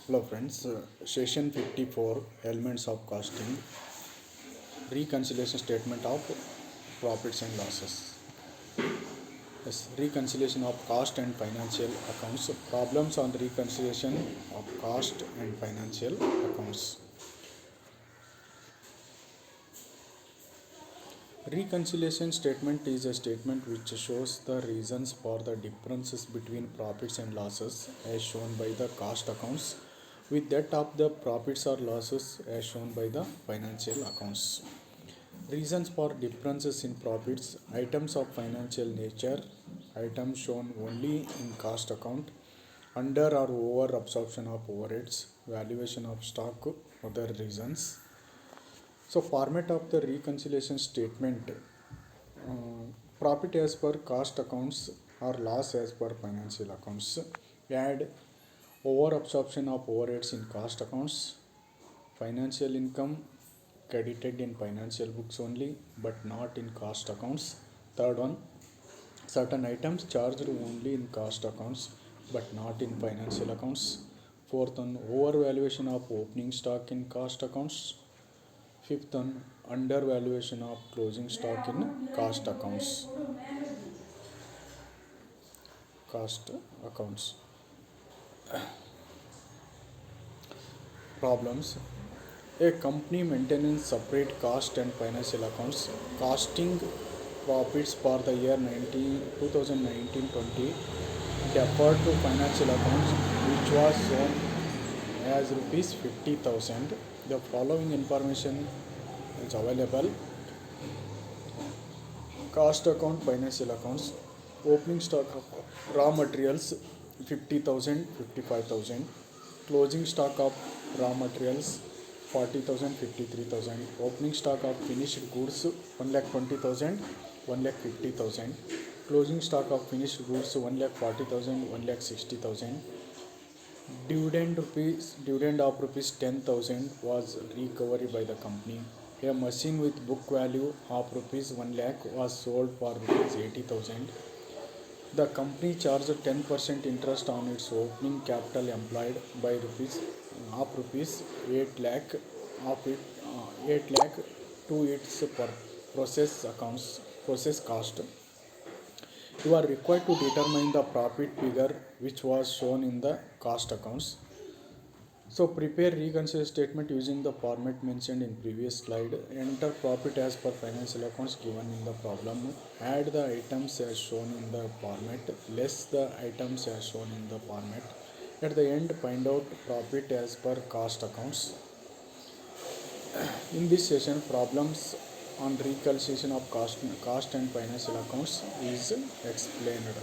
Hello friends, session 54 elements of costing, reconciliation statement of profits and losses. Yes, reconciliation of cost and financial accounts, problems on the reconciliation of cost and financial accounts. Reconciliation statement is a statement which shows the reasons for the differences between profits and losses as shown by the cost accounts with that of the profits or losses as shown by the financial accounts. Reasons for differences in profits, items of financial nature, items shown only in cost account, under or over absorption of overheads, valuation of stock, other reasons. So format of the reconciliation statement, profit as per cost accounts or loss as per financial accounts. Add over absorption of overheads in cost accounts, financial income credited in financial books only but not in cost accounts. Third one, certain items charged only in cost accounts but not in financial accounts. Fourth one, overvaluation of opening stock in cost accounts. Fifth one, undervaluation of closing stock in cost accounts. Cost accounts. Problems. A company maintains separate cost and financial accounts, costing profits for the year 2019-20 deferred to financial accounts, which was shown as rupees 50,000. The following information is available: cost account, financial accounts, opening stock of raw materials 50,000, 55,000, closing stock of raw materials 40,000, 53,000, opening stock of finished goods 1,20,000, 1,50,000, closing stock of finished goods 1,40,000, 1,60,000. Dividend of rupees 10,000 was recovered by the company. A machine with book value of rupees 1 lakh was sold for rupees 80,000. The company charged 10% interest on its opening capital employed by rupees 8 lakh of it 8 lakh to its process cost. You are required to determine the profit figure which was shown in the cost accounts. So prepare reconciliation statement using the format mentioned in previous slide. Enter profit as per financial accounts given in the problem. Add the items as shown in the format, less the items as shown in the format. At the end, find out profit as per cost accounts. In this session, problems on reconciliation of cost and financial accounts is explained.